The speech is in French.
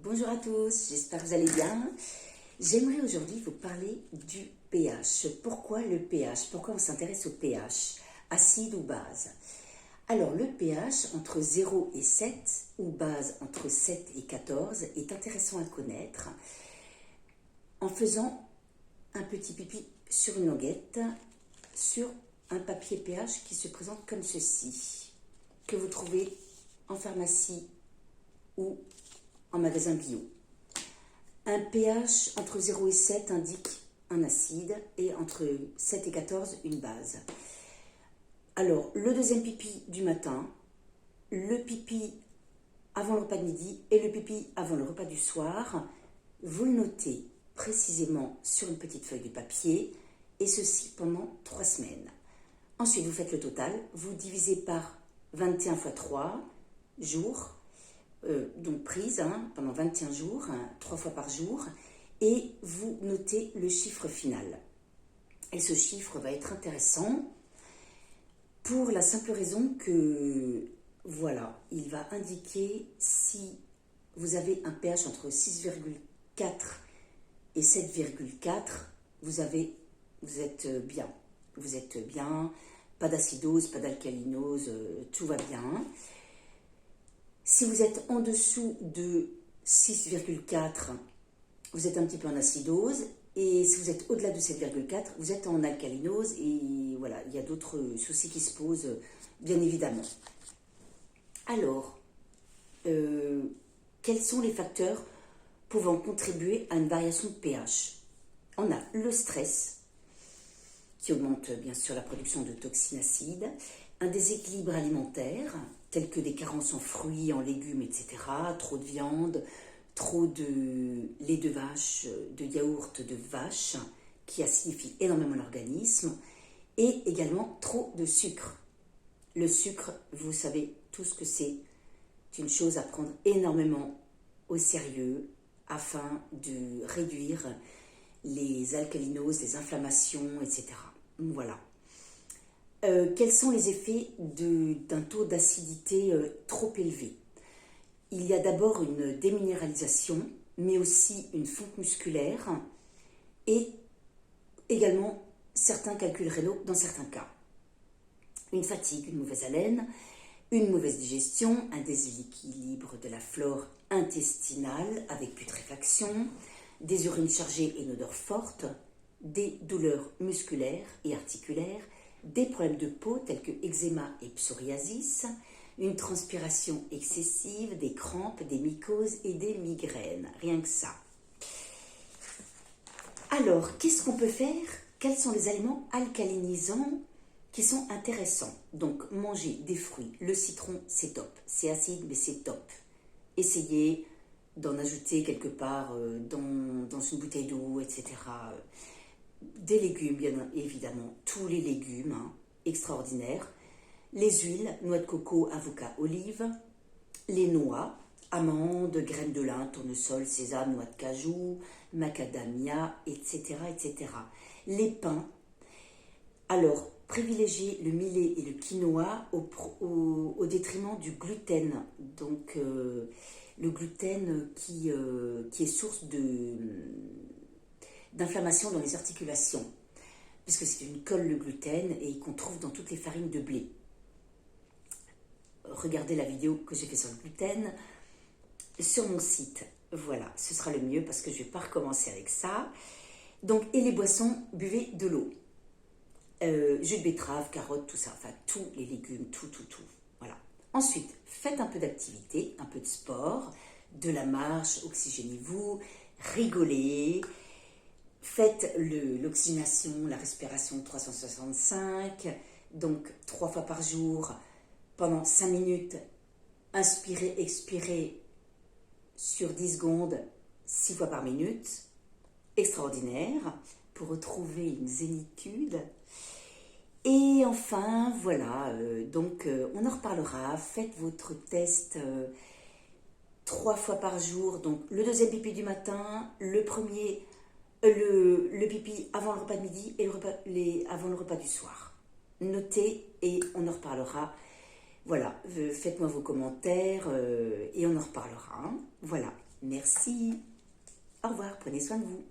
Bonjour à tous, j'espère que vous allez bien. J'aimerais aujourd'hui vous parler du pH. Pourquoi le pH? Pourquoi on s'intéresse au pH? Acide ou base? Alors le pH entre 0 et 7 ou base entre 7 et 14 est intéressant à connaître en faisant un petit pipi sur une languette sur un papier pH qui se présente comme ceci, que vous trouvez en pharmacie ou en magasin bio. Un pH entre 0 et 7 indique un acide et entre 7 et 14 une base. Alors, le deuxième pipi du matin, le pipi avant le repas de midi et le pipi avant le repas du soir, vous le notez précisément sur une petite feuille de papier et ceci pendant 3 semaines. Ensuite, vous faites le total, vous divisez par 21 x 3 jours, donc prise pendant 21 jours, 3 fois par jour, et vous notez le chiffre final. Et ce chiffre va être intéressant pour la simple raison que, voilà, il va indiquer si vous avez un pH entre 6,4 et 7,4, vous êtes bien. Vous êtes bien, pas d'acidose, pas d'alcalinose, tout va bien. Si vous êtes en dessous de 6,4, vous êtes un petit peu en acidose. Et si vous êtes au-delà de 7,4, vous êtes en alcalinose. Et voilà, il y a d'autres soucis qui se posent, bien évidemment. Alors, quels sont les facteurs pouvant contribuer à une variation de pH? On a le stress, qui augmente bien sûr la production de toxines acides, un déséquilibre alimentaire, tel que des carences en fruits, en légumes, etc., trop de viande, trop de lait de vache, de yaourt de vache, qui acidifie énormément l'organisme, et également trop de sucre. Le sucre, vous savez tout ce que c'est une chose à prendre énormément au sérieux afin de réduire les alcalinoses, les inflammations, etc. Voilà. Quels sont les effets d'un taux d'acidité trop élevé? Il y a d'abord une déminéralisation, mais aussi une fonte musculaire et également certains calculs rénaux dans certains cas. Une fatigue, une mauvaise haleine, une mauvaise digestion, un déséquilibre de la flore intestinale avec putréfaction, des urines chargées et une odeur forte, des douleurs musculaires et articulaires, des problèmes de peau tels que eczéma et psoriasis, une transpiration excessive, des crampes, des mycoses et des migraines. Rien que ça. Alors, qu'est-ce qu'on peut faire? Quels sont les aliments alcalinisants qui sont intéressants? Donc, manger des fruits. Le citron, c'est top. C'est acide, mais c'est top. Essayez d'en ajouter quelque part dans une bouteille d'eau, etc. Des légumes, bien évidemment, tous les légumes, extraordinaires. Les huiles, noix de coco, avocat, olive. Les noix, amandes, graines de lin, tournesol, sésame, noix de cajou, macadamia, etc., etc. Les pains. Alors, privilégiez le millet et le quinoa au détriment du gluten. Donc, le gluten qui est source d'inflammation dans les articulations, puisque c'est une colle, le gluten, et qu'on trouve dans toutes les farines de blé. Regardez la vidéo que j'ai fait sur le gluten sur mon site. Voilà, ce sera le mieux parce que je ne vais pas recommencer avec ça. Donc, et les boissons, buvez de l'eau. Jus de betterave, carottes, tout ça, enfin tous les légumes, tout. Voilà. Ensuite, faites un peu d'activité, un peu de sport, de la marche, oxygénez-vous, rigolez. Faites l'oxygénation, la respiration 365, donc 3 fois par jour, pendant 5 minutes, inspirez, expirez sur 10 secondes, 6 fois par minute. Extraordinaire, pour retrouver une zénitude. Et enfin, voilà, donc on en reparlera. Faites votre test 3 fois par jour, donc le deuxième pipi du matin, le premier... le pipi avant le repas de midi et avant le repas du soir. Notez et on en reparlera. Voilà, faites-moi vos commentaires et on en reparlera. Voilà, Merci. Au revoir, prenez soin de vous.